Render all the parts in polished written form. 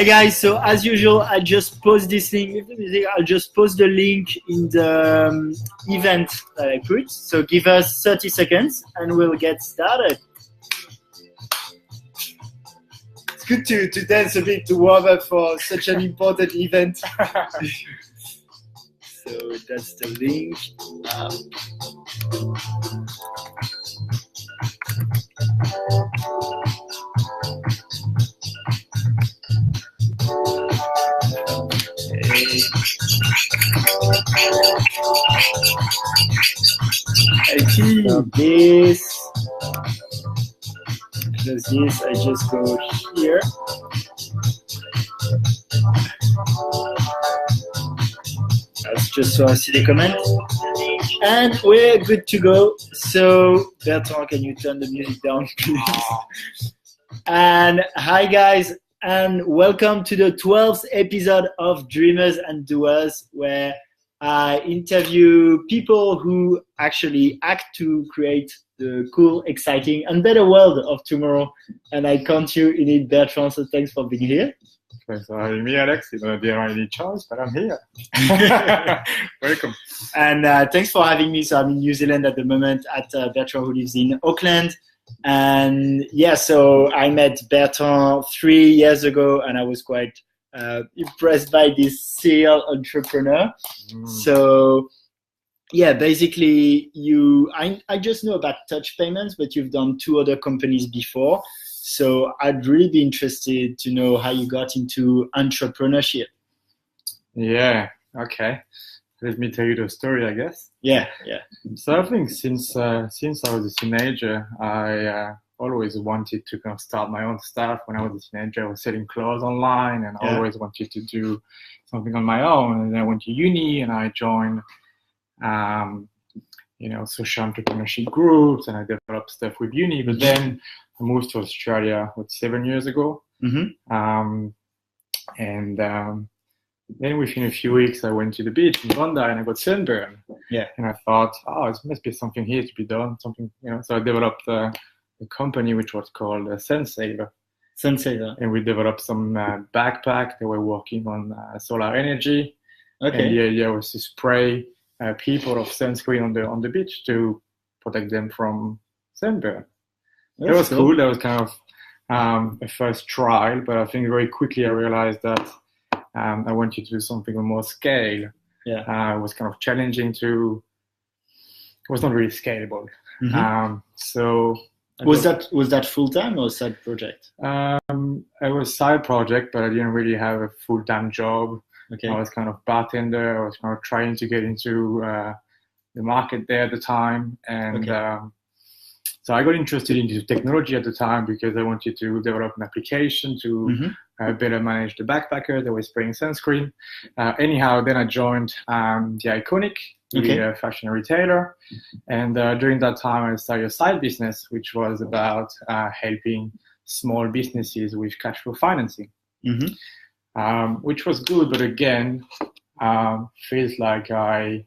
Hey guys, so as usual, I just post this link. I'll just post the link in the event that I put. So give us 30 seconds and we'll get started. It's good to dance a bit to warm up for such an important event. So that's the link. I see this. Close this. I just go here. That's just so I see the comment. And we're good to go. So Bertrand, can you turn the music down, please? And hi guys, and welcome to the 12th episode of Dreamers and Doers, where I interview people who actually act to create the cool, exciting, and better world of tomorrow. And I count you in it, Bertrand, so thanks for being here. Thanks for having me, Alex. You don't have any choice, but I'm here. Welcome. And thanks for having me. So I'm in New Zealand at the moment at Bertrand, who lives in Auckland. And yeah, so I met Bertrand 3 years ago, and I was quite impressed by this serial entrepreneur. So yeah, basically I just know about touch payments, but you've done 2 other companies before. So I'd really be interested to know how you got into entrepreneurship. Yeah, okay. Let me tell you the story, I guess. Yeah. So I think since I was a teenager, I always wanted to kind of start my own stuff. When I was a teenager, I was selling clothes online, and I always wanted to do something on my own. And then I went to uni, and I joined, social entrepreneurship groups, and I developed stuff with uni. But then I moved to Australia 7 years ago, then within a few weeks, I went to the beach in Bondi and I got sunburned. Yeah. And I thought, there must be something here to be done. So I developed a company which was called Sunsaver. And we developed some backpack that were working on solar energy. Okay. And the idea was to spray people of sunscreen on the beach to protect them from sunburn. That was cool. That was kind of a first trial, but I think very quickly I realized that I wanted to do something on more scale. Yeah. It was kind of challenging it was not really scalable. Was that full-time or side project? It was a side project, but I didn't really have a full-time job. Okay. I was kind of bartender. I was kind of trying to get into the market there at the time. And so I got interested into technology at the time because I wanted to develop an application to better manage the backpacker that was spraying sunscreen. Anyhow, then I joined The Iconic, a fashion retailer. And during that time, I started a side business, which was about helping small businesses with cash flow financing, which was good. But again, feels like I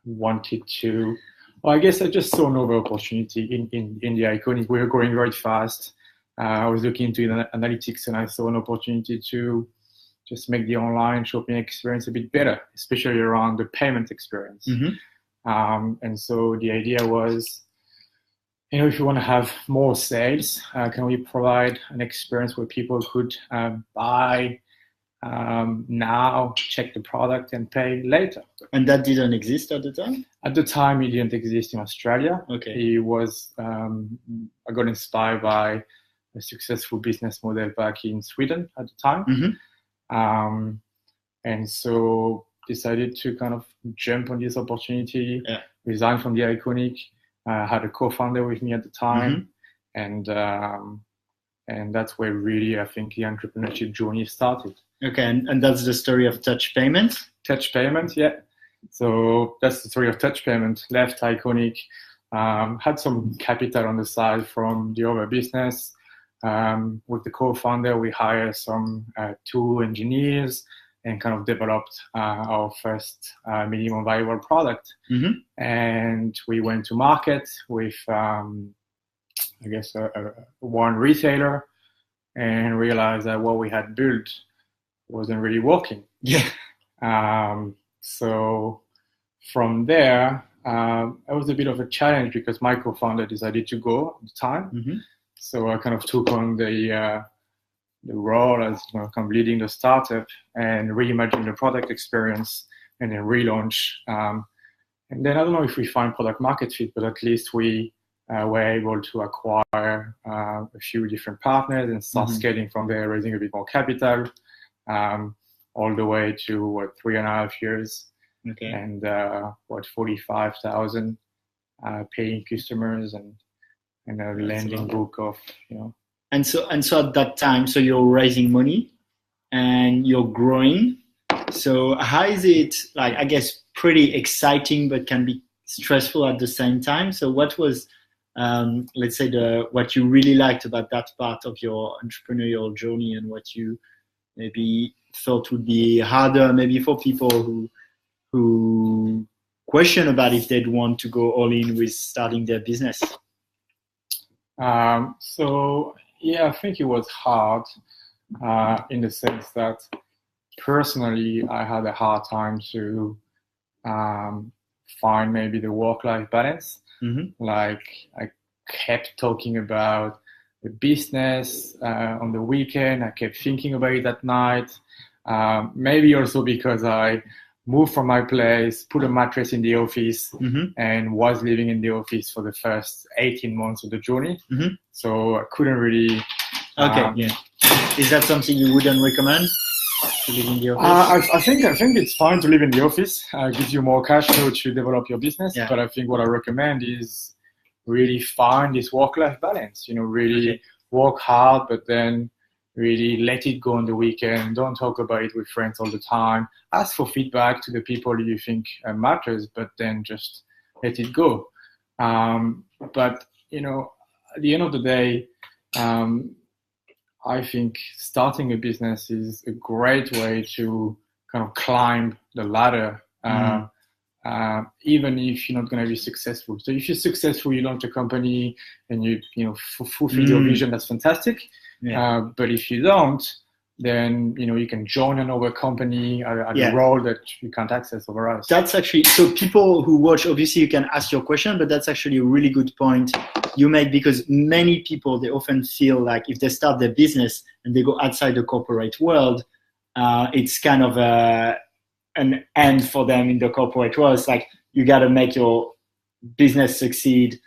wanted to... Well, I guess I just saw another opportunity in The Iconic. We were growing very fast. I was looking into analytics, and I saw an opportunity to just make the online shopping experience a bit better, especially around the payment experience. And so the idea was, if you want to have more sales, can we provide an experience where people could buy now, check the product, and pay later? And that didn't exist at the time? At the time, it didn't exist in Australia. Okay. It was, I got inspired by a successful business model back in Sweden at the time. And so decided to kind of jump on this opportunity, resign from The Iconic. I had a co-founder with me at the time. And that's where really, I think, the entrepreneurship journey started. Okay, and that's the story of Touch Payment? Touch Payment, yeah. So that's the story of Touch Payment. Left Iconic, had some capital on the side from the other business. With the co-founder, we hired some 2 engineers and kind of developed our first minimum viable product. And we went to market with, one retailer. and realized that what we had built wasn't really working. Yeah. So from there, it was a bit of a challenge because my co-founder decided to go at the time. Mm-hmm. So I kind of took on the role as kind of leading the startup and reimagine the product experience and then relaunch. And then I don't know if we find product market fit, but at least we were able to acquire a few different partners and start scaling from there, raising a bit more capital, all the way to 3.5 years. Okay. And 45,000 paying customers and a lending book of, And so at that time, so you're raising money and you're growing. So how is it, like, I guess pretty exciting, but can be stressful at the same time? So what was, let's say, what you really liked about that part of your entrepreneurial journey, and what you maybe thought would be harder maybe for people who question about if they'd want to go all in with starting their business? So yeah, I think it was hard in the sense that personally I had a hard time to find maybe the work-life balance. Mm-hmm. Like I kept talking about the business on the weekend. I kept thinking about it at night. Maybe also because I moved from my place, put a mattress in the office, and was living in the office for the first 18 months of the journey. Mm-hmm. So I couldn't really. Okay. Yeah. Is that something you wouldn't recommend? To live in the office? I think it's fine to live in the office. It gives you more cash flow to develop your business. Yeah. But I think what I recommend is really find this work-life balance. Really work hard, but then really let it go on the weekend. Don't talk about it with friends all the time. Ask for feedback to the people you think matters, but then just let it go. But at the end of the day, I think starting a business is a great way to kind of climb the ladder, even if you're not going to be successful. So if you're successful, you launch a company and you fulfill your vision, that's fantastic. Yeah. But if you don't, then you can join another company at a role that you can't access over us. That's actually, so people who watch, obviously you can ask your question, but that's actually a really good point you make, because many people, they often feel like if they start their business and they go outside the corporate world, it's kind of an end for them in the corporate world. It's like you got to make your business succeed.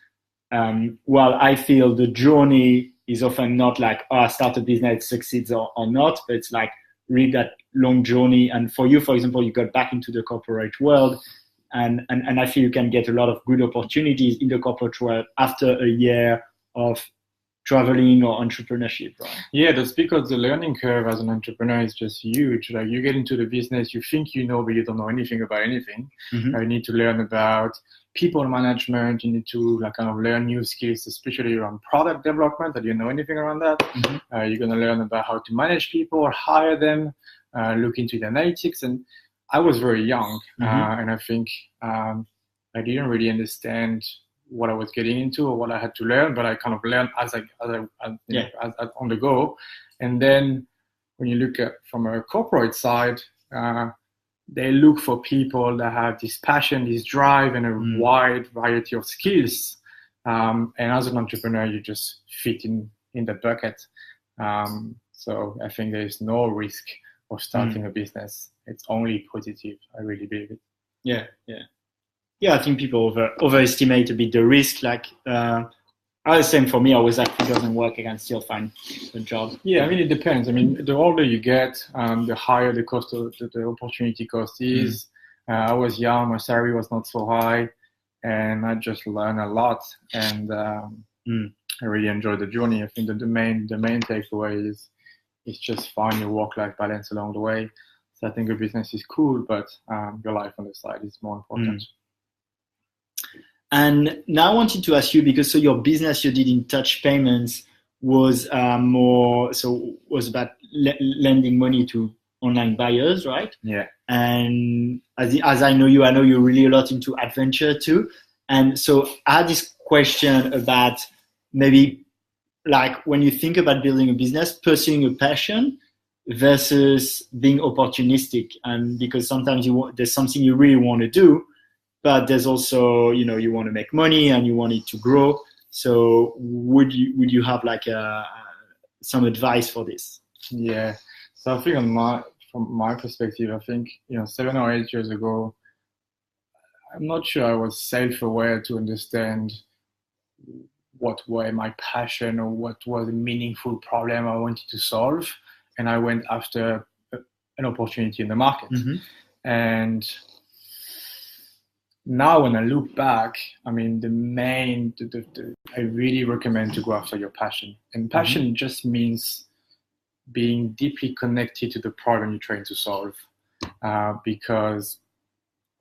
While I feel the journey is often not like, I start a business, it succeeds or not, but it's like really that long journey. And for you, for example, you got back into the corporate world, and I feel you can get a lot of good opportunities in the corporate world after a year of traveling or entrepreneurship, right? Yeah, that's because the learning curve as an entrepreneur is just huge. Like you get into the business, you think you know, but you don't know anything about anything. Mm-hmm. You need to learn about people management. You need to kind of learn new skills, especially around product development, that you know anything around that. Mm-hmm. You're going to learn about how to manage people, hire them, look into the analytics. And I was very young, and I think I didn't really understand what I was getting into or what I had to learn, but I kind of learned as on the go. And then when you look at from a corporate side, they look for people that have this passion, this drive, and a wide variety of skills. And as an entrepreneur, you just fit in the bucket. So I think there is no risk of starting a business. It's only positive. I really believe it. Yeah, I think people overestimate a bit the risk. Like, the same for me. I was like, if it doesn't work, I can still find a job. Yeah, I mean, it depends. I mean, the older you get, the higher the cost of the opportunity cost is. I was young, my salary was not so high, and I just learned a lot. And I really enjoyed the journey. I think that the main takeaway is just find your work-life balance along the way. So I think a business is cool, but your life on the side is more important. And now I wanted to ask you, because so your business you did in touch payments was was about lending money to online buyers, right? Yeah. And as I know you're really a lot into adventure too. And so I had this question about maybe like when you think about building a business, pursuing a passion versus being opportunistic, and because sometimes there's something you really want to do, but there's also, you want to make money and you want it to grow. So would you have like some advice for this? Yeah. So I think from my perspective, I think 7 or 8 years ago, I'm not sure I was self-aware to understand what were my passion or what was a meaningful problem I wanted to solve, and I went after an opportunity in the market. Mm-hmm. And now when I look back, I mean, I really recommend to go after your passion. And passion mm-hmm. just means being deeply connected to the problem you're trying to solve, because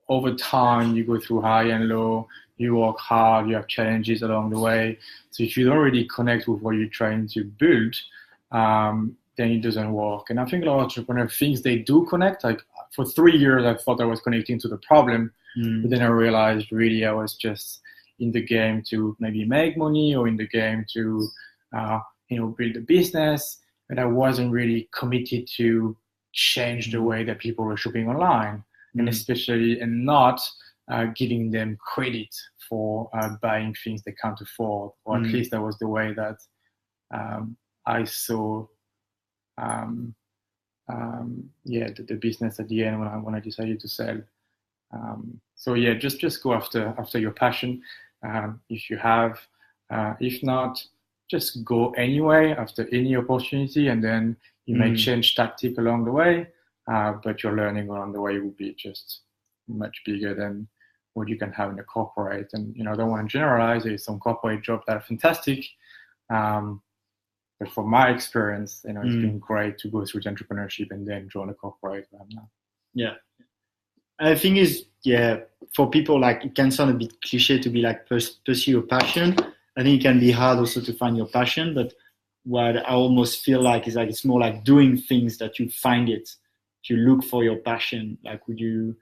over time you go through high and low, you work hard, you have challenges along the way. So if you don't really connect with what you're trying to build, then it doesn't work. And I think a lot of entrepreneurs think they do connect. Like for 3 years, I thought I was connecting to the problem, but then I realized really I was just in the game to maybe make money, or in the game to build a business, but I wasn't really committed to change the way that people were shopping online, and especially not giving them credit for buying things they can't afford, or at least that was the way that I saw the business at the end when I decided to sell. So yeah, just go after your passion if you have. If not, just go anyway after any opportunity, and then you may change tactic along the way, but your learning along the way will be just much bigger than what you can have in a corporate. And I don't want to generalize. There's some corporate jobs that are fantastic, but from my experience, it's been great to go through the entrepreneurship and then join a corporate. Yeah, I think for people, like, it can sound a bit cliche to be like pursue your passion. I think it can be hard also to find your passion, but what I almost feel like is like it's more like doing things that you find it. You look for your passion. Like, would you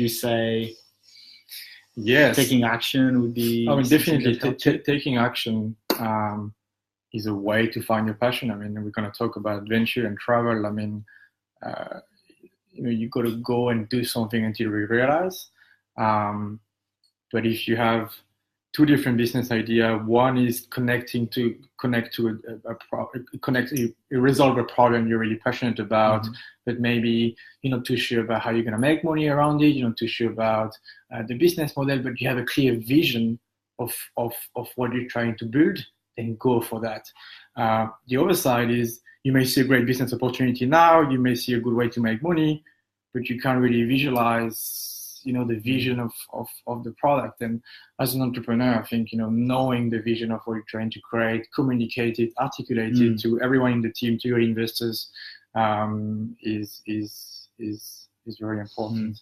say? Yes. Taking action would be. I mean, definitely taking action is a way to find your passion. I mean, we're going to talk about adventure and travel. I mean, you got to go and do something until you realize. But if you have two different business ideas, one is resolve a problem you're really passionate about, but maybe you're not too sure about how you're going to make money around it. You're not too sure about the business model, but you have a clear vision of what you're trying to build, then go for that. The other side is you may see a great business opportunity now, you may see a good way to make money, but you can't really visualize the vision of the product. And as an entrepreneur, I think knowing the vision of what you're trying to create, communicate it, articulate it to everyone in the team, to your investors, is very important.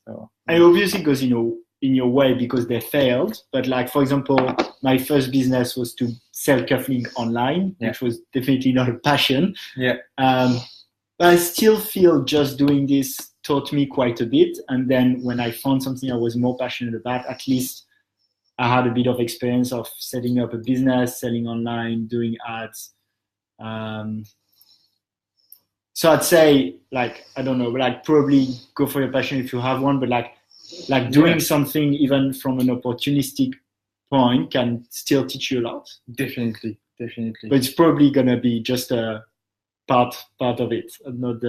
So it obviously goes in your way because they failed, but like, for example, my first business was to sell cufflinks online, which was definitely not a passion. But I still feel just doing this taught me quite a bit. And then when I found something I was more passionate about, at least I had a bit of experience of setting up a business, selling online, doing ads. So I'd say, like, I don't know, like, probably go for your passion if you have one, but like doing something even from an opportunistic point can still teach you a lot. Definitely. But it's probably gonna be just a part of it, not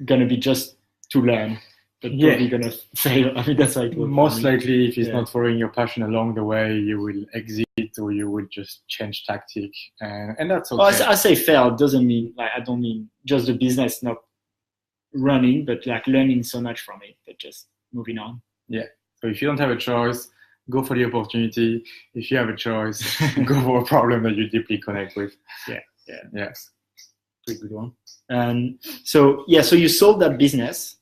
gonna be just to learn, but probably gonna fail. I mean, that's how it works. Most likely, if it's not following your passion along the way, you will exit, or you will just change tactic, and that's okay. I say fail doesn't mean, like, I don't mean just the business not running, but like learning so much from it, but just moving on. Yeah. So if you don't have a choice, go for the opportunity. If you have a choice, go for a problem that you deeply connect with. Yes. Pretty good one. So you sold that business.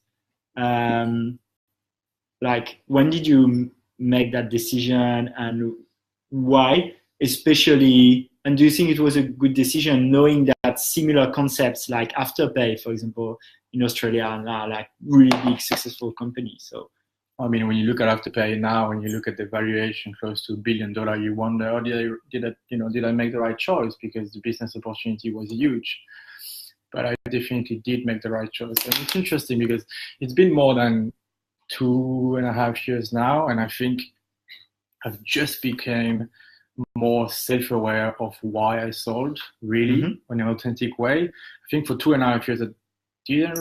Like, when did you make that decision, and why? Especially, and do you think it was a good decision, knowing that similar concepts like Afterpay, for example, in Australia, are now like really big successful companies? So I mean, when you look at Afterpay now, when you look at the valuation close to $1 billion, you wonder, oh, did I make the right choice? Because the business opportunity was huge. But I definitely did make the right choice. And it's interesting because it's been more than 2.5 years now, and I think I've just became more self-aware of why I sold, really, in an authentic way. I think for 2.5 years, I didn't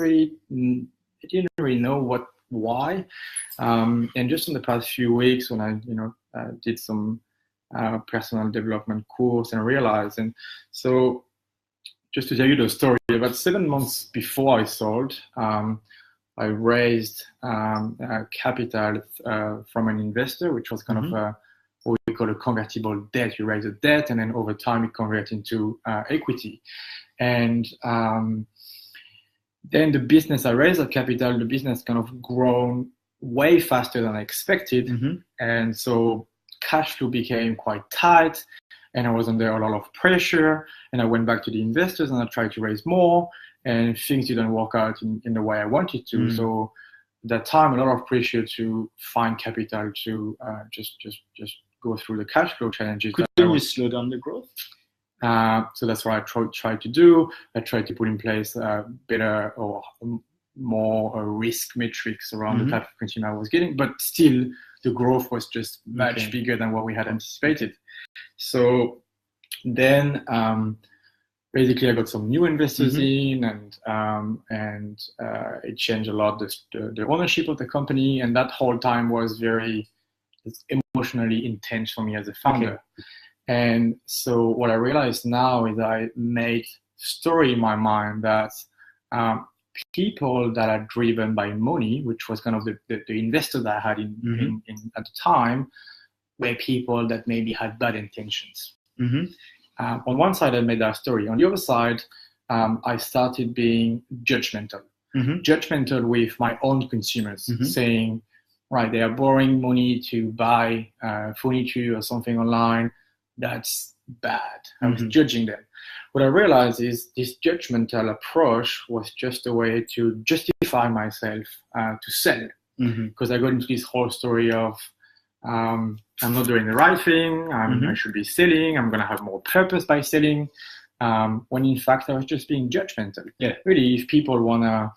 really know why. And just in the past few weeks, when I, did some personal development course and realized, and so just to tell you the story, about 7 months before I sold, I raised capital from an investor, which was kind of what we call a convertible debt. You raise a debt, and then over time it converts into equity. And then the business, I raised that capital, the business kind of grown way faster than I expected. And so cash flow became quite tight, and I was under a lot of pressure. And I went back to the investors and I tried to raise more, and things didn't work out in the way I wanted to. So at that time, a lot of pressure to find capital to just go through the cash flow challenges. Could you slow down the growth? So that's what I tried to do. I tried to put in place better or more risk metrics around the type of consumer I was getting, but still the growth was just much bigger than what we had anticipated. So then basically I got some new investors in, and it changed a lot the ownership of the company, and that whole time was very emotionally intense for me as a founder. And so what I realized now is I made story in my mind that people that are driven by money, which was kind of the investor that I had in at the time, were people that maybe had bad intentions. On one side, I made that story. On the other side, I started being judgmental. Judgmental with my own consumers, saying, right, they are borrowing money to buy furniture or something online. That's bad. I was judging them. What I realized is this judgmental approach was just a way to justify myself to sell. Because I got into this whole story of I'm not doing the right thing, I should be selling, I'm going to have more purpose by selling, when in fact I was just being judgmental. Really, if people want to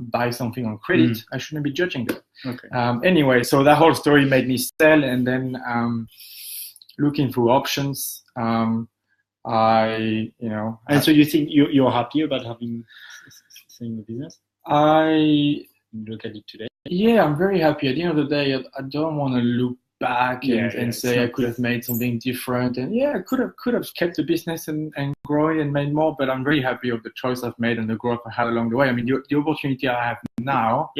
buy something on credit, I shouldn't be judging them. Anyway, so that whole story made me sell, and then looking through options, and so you think you're happy about having selling the business? I look at it today. Yeah, I'm very happy. At the end of the day, I don't want to look back and say I could have made something different, and I could have kept the business and growing and made more. But I'm very happy of the choice I've made and the growth I had along the way. I mean, the opportunity I have now,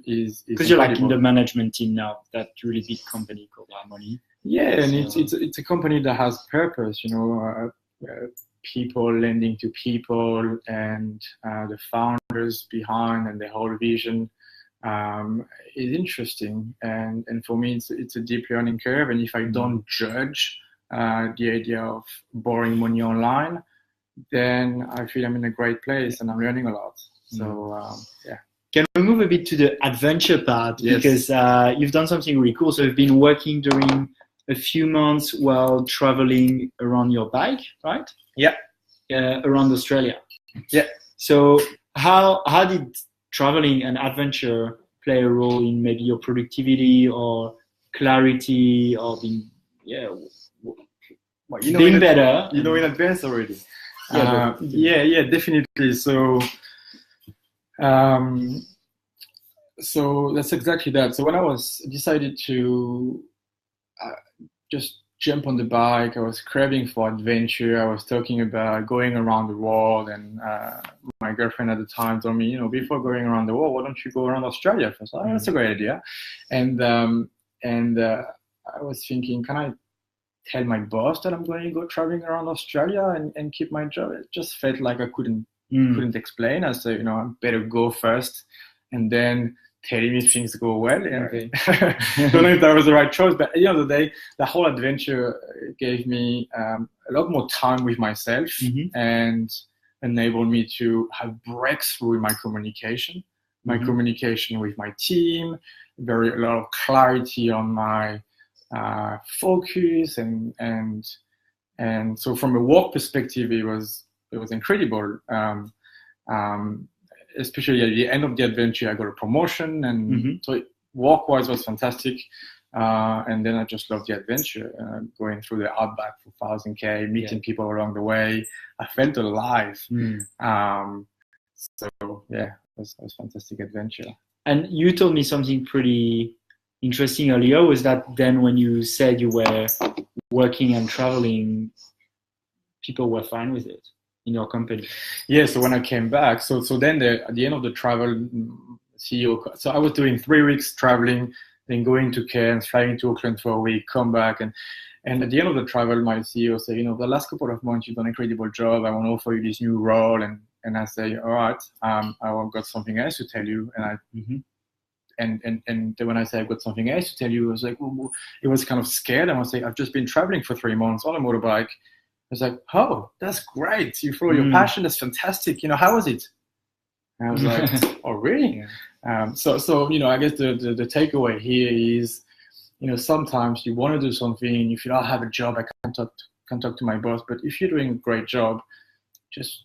is because you're like in the management team now, that really big company called Harmoney. And it's a company that has purpose. People lending to people, and the founders behind and the whole vision is interesting, and for me it's a deep learning curve. And if I don't judge the idea of borrowing money online, then I feel I'm in a great place and I'm learning a lot. So can we move a bit to the adventure part? Because you've done something really cool. So you've been working during a few months while traveling around your bike, right? Around Australia. So how did traveling and adventure play a role in maybe your productivity or clarity, or being being better? In advance already. Definitely. So that's exactly that. So when I decided to just jump on the bike, I was craving for adventure. I was talking about going around the world, and my girlfriend at the time told me, before going around the world, why don't you go around Australia first? Oh, that's a great idea. And I was thinking, can I tell my boss that I'm going to go traveling around Australia and keep my job? It just felt like I couldn't explain. I said, I better go first, and then tell him if things go well. And I don't know if that was the right choice, but at the end of the day, the whole adventure gave me a lot more time with myself and enabled me to have breakthrough in my communication. my communication with my team, a lot of clarity on my focus, and so from a work perspective, it was incredible. Especially at the end of the adventure, I got a promotion, and so work-wise was fantastic. And then I just loved the adventure, going through the outback for 1,000 km, meeting people along the way. I felt alive. So yeah, it was a fantastic adventure. And you told me something pretty interesting earlier, was that then when you said you were working and traveling, people were fine with it in your company. Yeah, so when I came back, so then at the end of the travel, CEO, so I was doing 3 weeks traveling, then going to Cairns, flying to Auckland for a week, come back, and at the end of the travel, my CEO said, the last couple of months you've done an incredible job. I want to offer you this new role, and I say, all right, I've got something else to tell you, and then when I say I've got something else to tell you, I was like, it was kind of scared. I was like, I've just been traveling for 3 months on a motorbike. I was like, oh, that's great. You follow your passion. That's fantastic. How was it? And I was like, oh, really? So I guess the takeaway here is, sometimes you want to do something and you feel, I have a job, I can't talk to my boss. But if you're doing a great job, just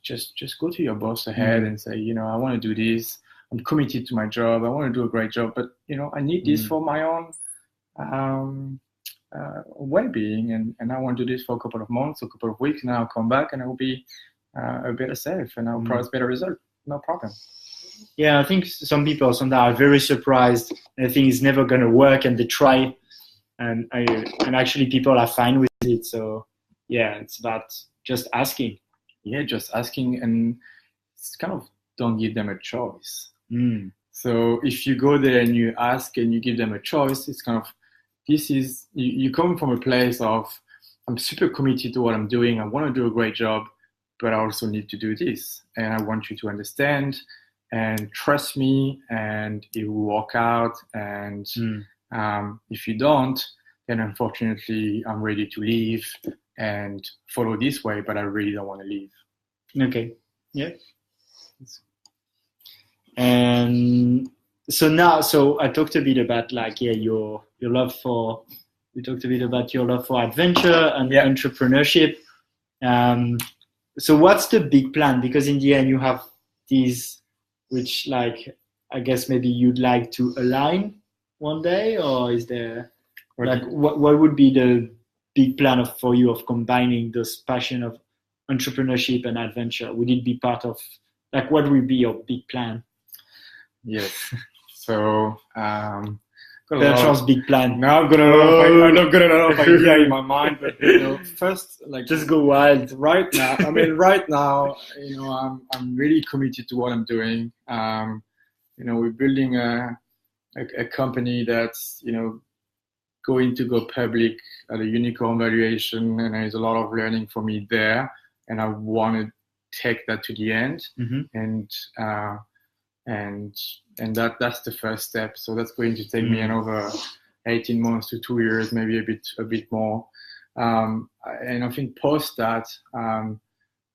go to your boss ahead and say, I want to do this. I'm committed to my job. I want to do a great job, but I need this for my own well-being, and I want to do this for a couple of months, a couple of weeks, and I'll come back and I will be a better self, and I'll produce better result. No problem. Yeah, I think some people sometimes are very surprised and they think it's never going to work, and they try, and actually people are fine with it. So yeah, it's about just asking. Yeah, just asking, and it's kind of don't give them a choice. So if you go there and you ask and you give them a choice, it's kind of, you come from a place of, I'm super committed to what I'm doing. I want to do a great job, but I also need to do this. And I want you to understand and trust me, and it will work out. And if you don't, then unfortunately, I'm ready to leave and follow this way, but I really don't want to leave. Okay. Yeah. And so I talked a bit about your love for, we talked a bit about your love for adventure and entrepreneurship. So what's the big plan? Because in the end you have these, which I guess maybe you'd like to align one day, or is there what would be the big plan for you of combining this passion of entrepreneurship and adventure? Would it be part of, what would be your big plan? Yes. So Bertrand's big plan. Now I've got a lot of idea in my mind, but first, just go wild. Right now, I'm really committed to what I'm doing. We're building a company that's going to go public at a unicorn valuation, and there's a lot of learning for me there, and I want to take that to the end, and that's the first step. So that's going to take me another 18 months to 2 years, maybe a bit more. And I think post that,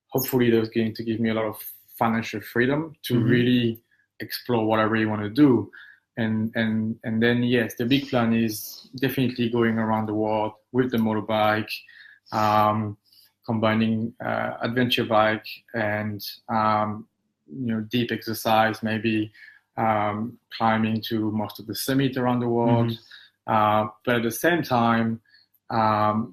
hopefully that's going to give me a lot of financial freedom to really explore what I really want to do. And then, yes, the big plan is definitely going around the world with the motorbike, combining adventure bike and deep exercise, maybe climbing to most of the summit around the world, but at the same time, or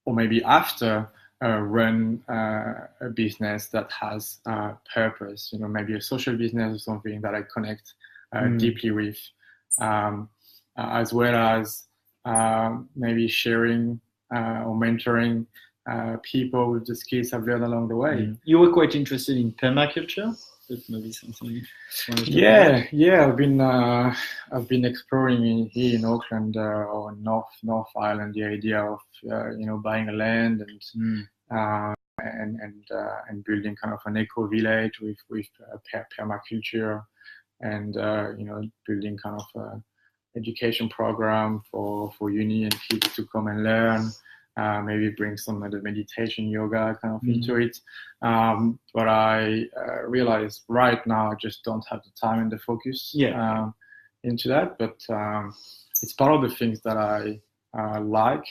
maybe after, run a business that has purpose, maybe a social business or something that I connect deeply with, as well as maybe sharing or mentoring people with the skills I've learned along the way. You were quite interested in permaculture. That's maybe something. I've been exploring here in Auckland or North Island the idea of buying a land and building kind of an eco village with permaculture, and building kind of a education program for uni and kids to come and learn. maybe bring some of the meditation, yoga kind of into it. But I realize right now I just don't have the time and the focus into that. But it's part of the things that I like.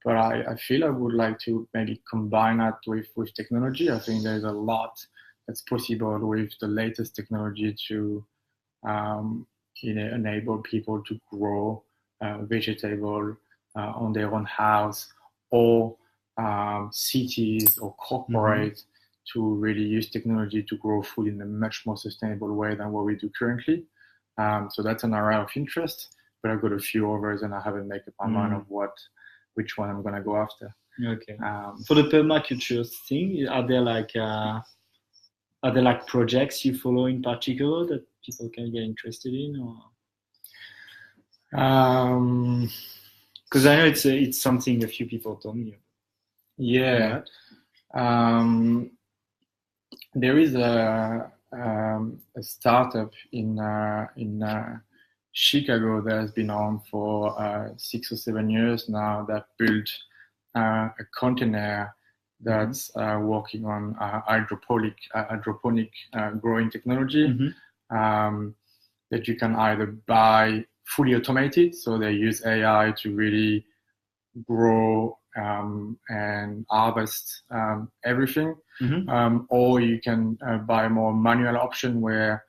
But I feel I would like to maybe combine that with technology. I think there's a lot that's possible with the latest technology to enable people to grow vegetable on their own house, or cities or corporate to really use technology to grow food in a much more sustainable way than what we do currently. So that's an area of interest, but I've got a few others and I haven't made up my mind of which one I'm going to go after. Okay. For the permaculture thing, are there like projects you follow in particular that people can get interested in, or? Because I know it's something a few people told me. Yeah. There is a startup in Chicago that has been on for 6 or 7 years now that built a container that's working on hydroponic growing technology that you can either buy fully automated, so they use AI to really grow and harvest everything, or you can buy a more manual option where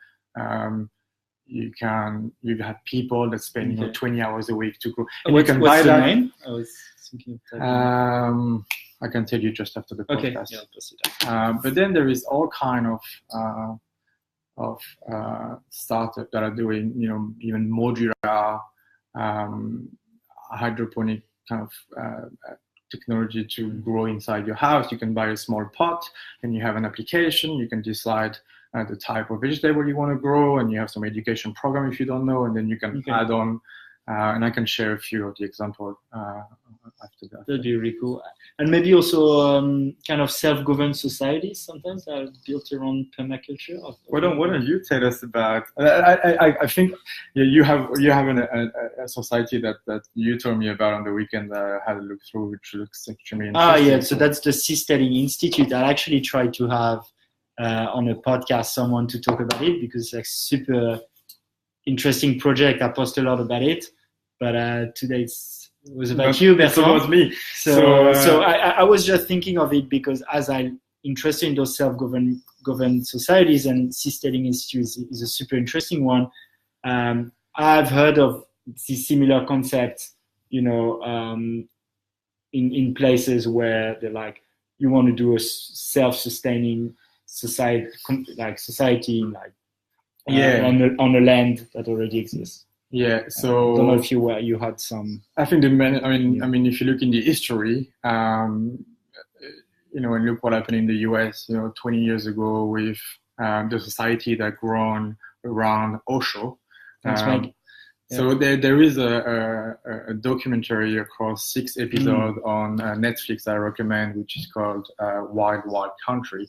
you have people that spend 20 hours a week to grow. And what's you can the buy name? I was thinking of that. I can tell you just after the podcast. Okay. Yeah, I'll post it. But then there is all kind of startups that are doing, even modular hydroponic kind of technology to grow inside your house. You can buy a small pot, and you have an application. You can decide the type of vegetable you want to grow, and you have some education program if you don't know, and then you can add on. And I can share a few of the examples after that. That'd be really cool. And maybe also kind of self-governed societies sometimes are built around permaculture. Why don't you tell us about? I think you have a society that you told me about on the weekend that I had a look through, which looks extremely interesting. Yeah. So that's the Seasteading Institute. I actually tried to have on a podcast someone to talk about it because it's like super interesting project. I post a lot about it, but today it was about you, Bertrand. It's about me. So I was just thinking of it because as I'm interested in those self-governed societies, and Seasteading Institute is a super interesting one. I've heard of these similar concepts, in places where they're like, you want to do a self-sustaining society, on a land that already exists. Yeah, so I don't know if you had some. I think if you look in the history, and look what happened in the US, 20 years ago with the society that grown around Osho. Thanks, Mike. So there is a documentary across 6 episodes on Netflix I recommend, which is called Wild Wild Country.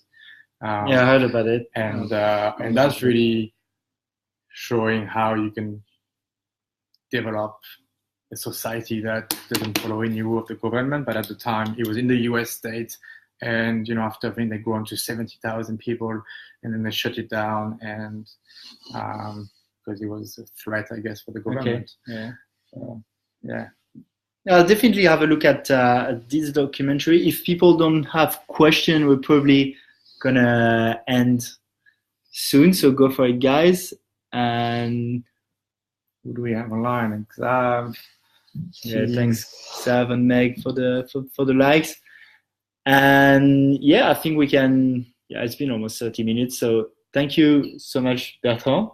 I heard about it. And that's really showing how you can develop a society that doesn't follow any rule of the government. But at the time, it was in the US state. And, after I think they grew to 70,000 people, and then they shut it down. And because it was a threat, I guess, for the government. Okay. Yeah. So, yeah. I'll definitely have a look at this documentary. If people don't have questions, we're probably gonna end soon. So go for it, guys. And who do we have online? Thanks, Sav and Meg for the likes. And I think we can. It's been almost 30 minutes. So thank you so much, Bertrand.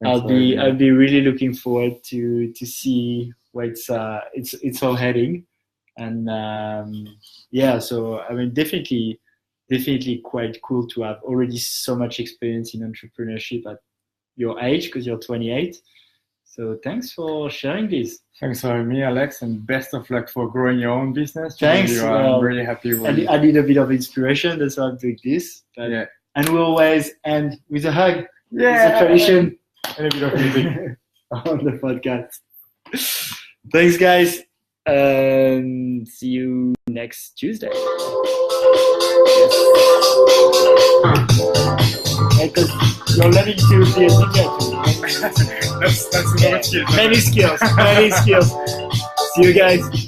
I'll be really looking forward to see where it's all heading. And so I mean, definitely quite cool to have already so much experience in entrepreneurship at your age, because you're 28. So thanks for sharing this. Thanks for having me, Alex, and best of luck for growing your own business. Thanks. I'm really happy with I need a bit of inspiration. That's why I'm doing this. And we always end with a hug. Yeah. It's a tradition. And a bit of music on the podcast. Thanks, guys. And see you next Tuesday. Because you're learning to be a DJ. That's a lot of skills. Many skills. See you guys.